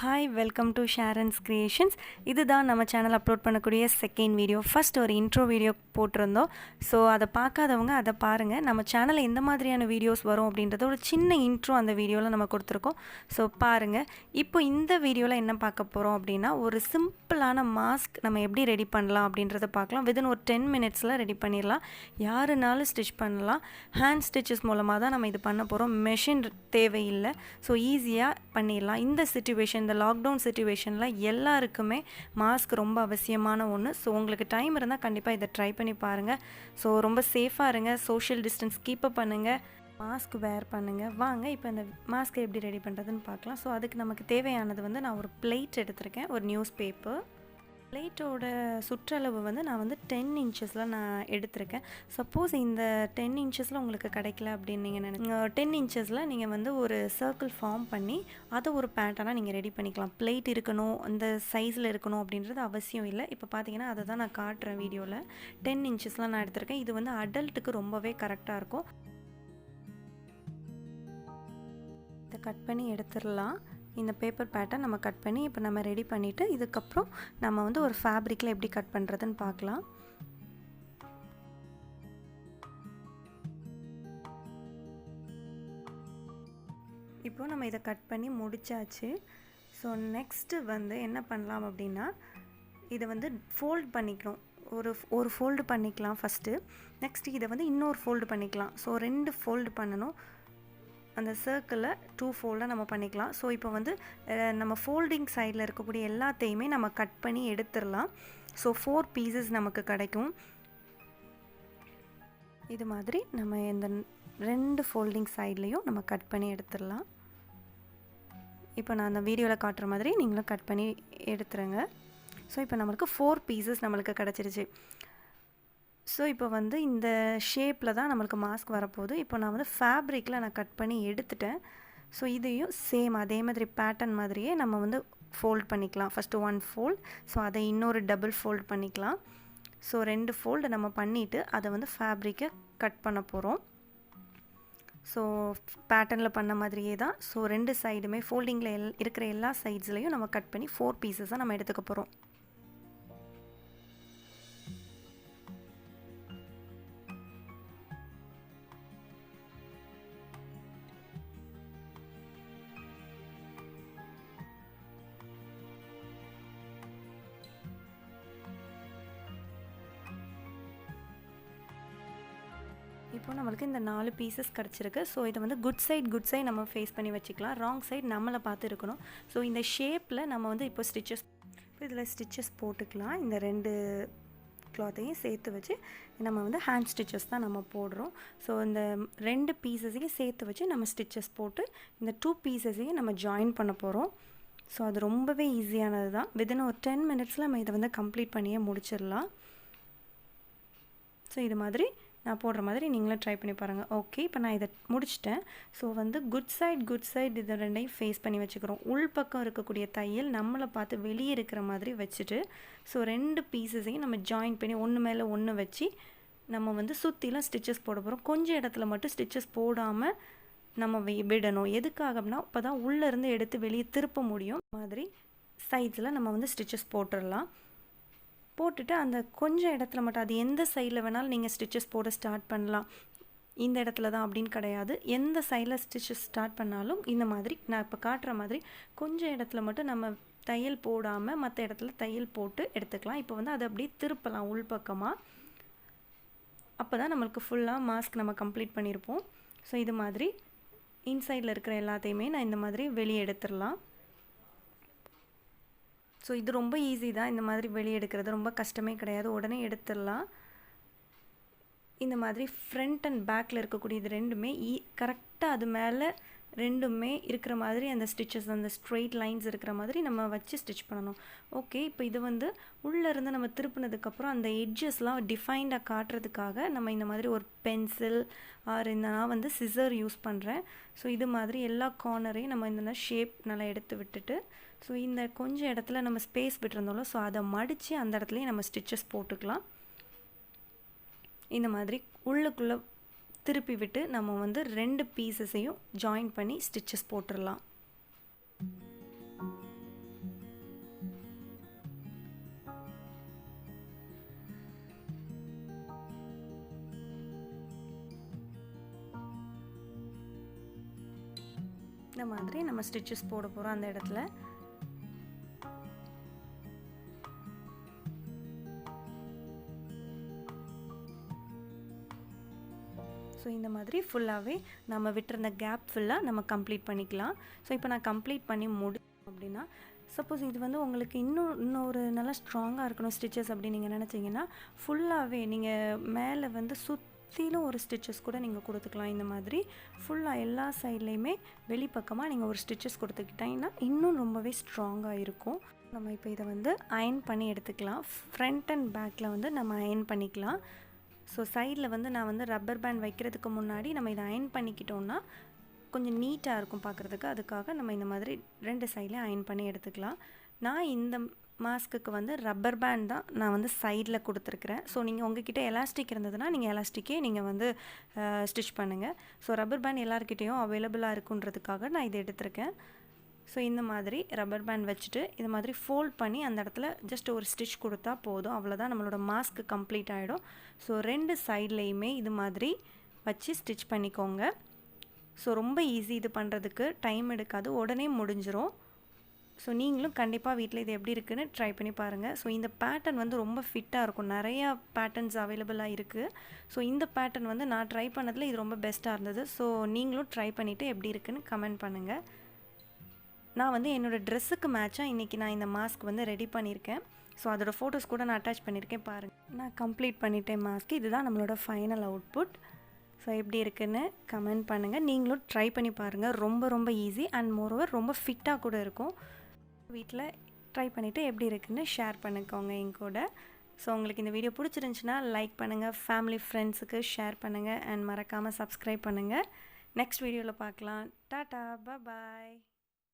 Hi, welcome to Sharan's Creations. இதுதான் நம்ம channel upload பண்ணக்கூடிய செகண்ட் வீடியோ. ஃபர்ஸ்ட் ஒரு இன்ட்ரோ வீடியோ போட்டிருந்தோம். ஸோ அதை பார்க்காதவங்க அதை பாருங்கள். நம்ம சேனலில் எந்த மாதிரியான வீடியோஸ் வரும் அப்படின்றத ஒரு சின்ன இன்ட்ரோ அந்த வீடியோவில் நம்ம கொடுத்துருக்கோம். ஸோ பாருங்கள். இப்போ இந்த வீடியோவில் என்ன பார்க்க போகிறோம் அப்படின்னா, ஒரு சிம்பிளான மாஸ்க் நம்ம எப்படி ரெடி பண்ணலாம் அப்படின்றத பார்க்கலாம். வித்தின் ஒரு 10 மினிட்ஸில் ரெடி பண்ணிடலாம். யாருனாலும் ஸ்டிச் பண்ணலாம். ஹேண்ட் ஸ்டிச்சஸ் மூலமாக தான் நம்ம இது பண்ண போகிறோம். மெஷின் தேவையில்லை. ஸோ ஈஸியாக பண்ணிடலாம். இந்த சிச்சுவேஷன், இந்த லாக்டவுன் சிச்சுவேஷனில் எல்லாருக்குமே மாஸ்க் ரொம்ப அவசியமான ஒன்று. ஸோ உங்களுக்கு டைம் இருந்தால் கண்டிப்பாக இதை ட்ரை பண்ணி பாருங்கள். ஸோ ரொம்ப சேஃபாக இருங்க, சோஷியல் டிஸ்டன்ஸ் கீப்பப் பண்ணுங்கள், மாஸ்க் வேர் பண்ணுங்கள். வாங்க இப்போ இந்த மாஸ்க்கை எப்படி ரெடி பண்ணுறதுன்னு பார்க்கலாம். ஸோ அதுக்கு நமக்கு தேவையானது நான் ஒரு பிளேட் எடுத்திருக்கேன், ஒரு நியூஸ் பேப்பர். பிளேட்டோட சுற்றளவு நான் 10 இன்ச்சஸில் நான் எடுத்திருக்கேன். சப்போஸ் இந்த 10 இன்ச்சஸில் உங்களுக்கு கிடைக்கல அப்படின்னு நீங்கள் 10 இன்ச்சஸில் நீங்கள் ஒரு சர்க்கிள் ஃபார்ம் பண்ணி அதை ஒரு பேட்டர்னாக நீங்கள் ரெடி பண்ணிக்கலாம். பிளேட் இருக்கணும், அந்த சைஸில் இருக்கணும் அப்படின்றது அவசியம் இல்லை. இப்போ பார்த்தீங்கன்னா அதை தான் நான் காட்டுறேன் வீடியோவில். 10 இன்ச்சஸில் நான் எடுத்திருக்கேன். இது அடல்ட்டுக்கு ரொம்பவே கரெக்டாக இருக்கும். இதை கட் பண்ணி எடுத்துடலாம். இந்த பேப்பர் பேட்டர்ன் நம்ம கட் பண்ணி இப்போ நம்ம ரெடி பண்ணிவிட்டு இதுக்கப்புறம் நம்ம ஒரு ஃபேப்ரிக்கில் எப்படி கட் பண்ணுறதுன்னு பார்க்கலாம். இப்போது நம்ம இதை கட் பண்ணி முடிச்சாச்சு. ஸோ நெக்ஸ்ட்டு என்ன பண்ணலாம் அப்படின்னா, இதை ஃபோல்ட் பண்ணிக்கணும். ஒரு ஃபோல்டு பண்ணிக்கலாம் ஃபஸ்ட்டு. நெக்ஸ்ட்டு இதை இன்னொரு ஃபோல்டு பண்ணிக்கலாம். ஸோ 2 ஃபோல்டு பண்ணணும். அந்த சர்க்கிளில் 2 ஃபோல்டாக நம்ம பண்ணிக்கலாம். ஸோ இப்போ நம்ம ஃபோல்டிங் சைடில் இருக்கக்கூடிய எல்லாத்தையுமே நம்ம கட் பண்ணி எடுத்துடலாம். ஸோ 4 பீசஸ் நமக்கு கிடைக்கும். இது மாதிரி நம்ம இந்த 2 ஃபோல்டிங் சைட்லேயும் நம்ம கட் பண்ணி எடுத்துடலாம். இப்போ நான் அந்த வீடியோவில் காட்டுற மாதிரி நீங்களும் கட் பண்ணி எடுத்துருங்க. ஸோ இப்போ நம்மளுக்கு 4 பீசஸ் நம்மளுக்கு கிடச்சிருச்சு. ஸோ இப்போ இந்த ஷேப்பில் தான் நம்மளுக்கு மாஸ்க் வரப்போகுது. இப்போ நான் ஃபேப்ரிக்கில் நான் கட் பண்ணி எடுத்துட்டேன். ஸோ இதையும் சேம் அதே மாதிரி பேட்டர்ன் மாதிரியே நம்ம ஃபோல்ட் பண்ணிக்கலாம். ஃபஸ்ட்டு 1 ஃபோல்ட், ஸோ அதை இன்னொரு டபுள் ஃபோல்ட் பண்ணிக்கலாம். ஸோ 2 ஃபோல்டு நம்ம பண்ணிவிட்டு அதை ஃபேப்ரிக்கை கட் பண்ண போகிறோம். ஸோ பேட்டர்னில் பண்ண மாதிரியே தான். ஸோ 2 சைடுமே ஃபோல்டிங்கில் இருக்கிற எல்லா சைட்ஸ்லையும் நம்ம கட் பண்ணி 4 பீசஸாக நம்ம எடுத்துக்க போகிறோம். இப்போ நம்மளுக்கு இந்த 4 பீசஸ் கிடச்சிருக்கு. ஸோ இதை குட் சைட் நம்ம ஃபேஸ் பண்ணி வச்சுக்கலாம். ராங் சைட் நம்மளை பார்த்து இருக்கணும். ஸோ இந்த ஷேப்பில் நம்ம இப்போ இதில் ஸ்டிச்சஸ் போட்டுக்கலாம். இந்த 2 கிளாத்தையும் சேர்த்து வச்சு நம்ம ஹேண்ட் ஸ்டிச்சஸ் தான் நம்ம போடுறோம். ஸோ இந்த 2 பீசஸையும் சேர்த்து வச்சு நம்ம ஸ்டிச்சஸ் போட்டு இந்த 2 பீசஸையும் நம்ம ஜாயின் பண்ண போகிறோம். ஸோ அது ரொம்பவே ஈஸியானது தான். வித்தின் ஒரு 10 மினிட்ஸில் நம்ம இதை கம்ப்ளீட் பண்ணியே முடிச்சிடலாம். ஸோ இது மாதிரி நான் போடுற மாதிரி நீங்களும் ட்ரை பண்ணி பாருங்கள். ஓகே, இப்போ நான் இதை முடிச்சிட்டேன். ஸோ குட் சைட் இதை 2ஐயும் ஃபேஸ் பண்ணி வச்சுக்கிறோம். உள் பக்கம் இருக்கக்கூடிய தையல் நம்மளை பார்த்து வெளியே இருக்கிற மாதிரி வச்சுட்டு, ஸோ 2 பீசஸையும் நம்ம ஜாயின் பண்ணி ஒன்று மேலே ஒன்று வச்சு நம்ம சுற்றிலாம் ஸ்டிச்சஸ் போட போகிறோம். கொஞ்சம் இடத்துல மட்டும் ஸ்டிச்சஸ் போடாமல் நம்ம விடணும். எதுக்காக அப்படின்னா அப்போ தான் உள்ளேருந்து எடுத்து வெளியே திருப்ப முடியும். மாதிரி சைட்ஸில் நம்ம ஸ்டிச்சஸ் போட்டுடலாம். போட்டுட்டு அந்த கொஞ்சம் இடத்துல மட்டும், அது எந்த சைடில் வேணாலும் நீங்கள் ஸ்டிச்சஸ் போட ஸ்டார்ட் பண்ணலாம். இந்த இடத்துல தான் அப்படின்னு கிடையாது. எந்த சைடில் ஸ்டிச்சஸ் ஸ்டார்ட் பண்ணாலும் இந்த மாதிரி நான் இப்போ காட்டுற மாதிரி கொஞ்சம் இடத்துல மட்டும் நம்ம தையல் போடாமல் மற்ற இடத்துல தையல் போட்டு எடுத்துக்கலாம். இப்போ அதை அப்படியே திருப்பலாம் உள்பக்கமாக. அப்போ தான் நம்மளுக்கு ஃபுல்லாக மாஸ்க் நம்ம கம்ப்ளீட் பண்ணியிருப்போம். ஸோ இது மாதிரி இன்சைடில் இருக்கிற எல்லாத்தையுமே நான் இந்த மாதிரி வெளியே எடுத்துடலாம். ஸோ இது ரொம்ப ஈஸி தான். இந்த மாதிரி வெளியே எடுக்கிறது ரொம்ப கஷ்டமே கிடையாது. உடனே எடுத்துடலாம். இந்த மாதிரி ஃப்ரண்ட் அண்ட் பேக்கில் இருக்கக்கூடிய இது 2மே கரெக்டாக அது மேலே 2மே இருக்கிற மாதிரி அந்த ஸ்டிச்சஸ், அந்த ஸ்ட்ரெயிட் லைன்ஸ் இருக்கிற மாதிரி நம்ம வச்சு ஸ்டிச் பண்ணணும். ஓகே, இப்போ இது உள்ளேருந்து நம்ம திருப்பினதுக்கப்புறம் அந்த எட்ஜஸ்லாம் டிஃபைண்டாக காட்டுறதுக்காக நம்ம இந்த மாதிரி ஒரு பென்சில் ஆர் நான் சிசர் யூஸ் பண்ணுறேன். ஸோ இது மாதிரி எல்லா கார்னரையும் நம்ம இந்த ஷேப் நல்லா எடுத்து விட்டுட்டு, ஸோ இந்த கொஞ்சம் இடத்துல நம்ம ஸ்பேஸ் விட்டுருந்தோம்ல, ஸோ அதை மடித்து அந்த இடத்துலையே நம்ம ஸ்டிச்சஸ் போட்டுக்கலாம். இந்த மாதிரி உள்ளுக்குள்ளே திருப்பி விட்டு நம்ம 2 பீசஸையும் ஜாயின் பண்ணி ஸ்டிச்சஸ் போட்டுடலாம். இந்த மாதிரி நம்ம ஸ்டிச்சஸ் போட போகிறோம் அந்த இடத்துல. ஸோ இந்த மாதிரி ஃபுல்லாகவே நம்ம விட்டுருந்த கேப் ஃபுல்லாக நம்ம கம்ப்ளீட் பண்ணிக்கலாம். ஸோ இப்போ நான் கம்ப்ளீட் பண்ணி அப்படின்னா, சப்போஸ் இது வந்து உங்களுக்கு இன்னொரு நல்லா ஸ்ட்ராங்காக இருக்கணும் ஸ்டிச்சஸ் அப்படின்னு நீங்கள் நினச்சிங்கன்னா, ஃபுல்லாகவே நீங்கள் மேலே வந்து சுற்றிலும் ஒரு ஸ்டிச்சஸ் கூட நீங்கள் கொடுத்துக்கலாம். இந்த மாதிரி ஃபுல்லாக எல்லா சைட்லேயுமே வெளிப்பக்கமாக நீங்கள் ஒரு ஸ்டிச்சஸ் கொடுத்துக்கிட்டிங்கன்னா இன்னும் ரொம்பவே ஸ்ட்ராங்காக இருக்கும். நம்ம இப்போ இதை வந்து அயர்ன் பண்ணி எடுத்துக்கலாம். ஃப்ரண்ட் அண்ட் பேக்கில் வந்து நம்ம அயர்ன் பண்ணிக்கலாம். ஸோ சைடில் வந்து நான் வந்து ரப்பர் பேண்ட் வைக்கிறதுக்கு முன்னாடி நம்ம இதை அயர்ன் பண்ணிக்கிட்டோன்னா கொஞ்சம் நீட்டாக இருக்கும் பார்க்குறதுக்கு. அதுக்காக நம்ம இந்த மாதிரி 2 சைட்லேயும் அயர்ன் பண்ணி எடுத்துக்கலாம். நான் இந்த மாஸ்க்குக்கு வந்து ரப்பர் பேண்ட் தான் நான் வந்து சைடில் கொடுத்துருக்குறேன். ஸோ நீங்கள் உங்ககிட்ட எலாஸ்டிக் இருந்ததுன்னா நீங்கள் எலாஸ்டிக்கே நீங்கள் வந்து ஸ்டிச் பண்ணுங்கள். ஸோ ரப்பர் பேண்ட் எல்லாருக்கிட்டேயும் அவைலபிளாக இருக்குன்றதுக்காக நான் இதை எடுத்திருக்கேன். ஸோ இந்த மாதிரி ரப்பர் பேண்ட் வச்சுட்டு இது மாதிரி ஃபோல்ட் பண்ணி அந்த இடத்துல ஜஸ்ட் ஒரு ஸ்டிச் கொடுத்தா போதும். அவ்வளோதான், நம்மளோட மாஸ்க்கு கம்ப்ளீட் ஆகிடும். ஸோ 2 சைட்லேயுமே இது மாதிரி வச்சு ஸ்டிச் பண்ணிக்கோங்க. ஸோ ரொம்ப ஈஸி இது பண்ணுறதுக்கு, டைம் எடுக்காது, உடனே முடிஞ்சிடும். ஸோ நீங்களும் கண்டிப்பாக வீட்டில் இது எப்படி இருக்குன்னு ட்ரை பண்ணி பாருங்கள். ஸோ இந்த பேட்டர்ன் வந்து ரொம்ப ஃபிட்டாக இருக்கும். நிறையா பேட்டர்ன்ஸ் அவைலபிளாக இருக்குது. ஸோ இந்த பேட்டர்ன் வந்து நான் ட்ரை பண்ணதில் இது ரொம்ப பெஸ்ட்டாக இருந்தது. ஸோ நீங்களும் ட்ரை பண்ணிவிட்டு எப்படி இருக்குன்னு கமெண்ட் பண்ணுங்கள். நான் வந்து என்னோடய ட்ரெஸ்ஸுக்கு மேட்சாக இன்றைக்கி நான் இந்த மாஸ்க் வந்து ரெடி பண்ணியிருக்கேன். ஸோ அதோடய ஃபோட்டோஸ் கூட நான் அட்டாச் பண்ணியிருக்கேன், பாருங்கள். நான் கம்ப்ளீட் பண்ணிட்டேன் மாஸ்க். இதுதான் நம்மளோட ஃபைனல் அவுட்புட். ஸோ எப்படி இருக்குன்னு கமெண்ட் பண்ணுங்கள். நீங்களும் ட்ரை பண்ணி பாருங்கள். ரொம்ப ரொம்ப ஈஸி அண்ட் மோரோவர் ரொம்ப ஃபிட்டாக கூட இருக்கும். வீட்டில் ட்ரை பண்ணிவிட்டு எப்படி இருக்குன்னு ஷேர் பண்ணிக்கோங்க என் கூட. ஸோ உங்களுக்கு இந்த வீடியோ பிடிச்சிருந்துச்சுன்னா லைக் பண்ணுங்கள், ஃபேமிலி ஃப்ரெண்ட்ஸுக்கு ஷேர் பண்ணுங்கள் அண்ட் மறக்காமல் சப்ஸ்கிரைப் பண்ணுங்கள். நெக்ஸ்ட் வீடியோவில் பார்க்கலாம். டாட்டா, பாய்.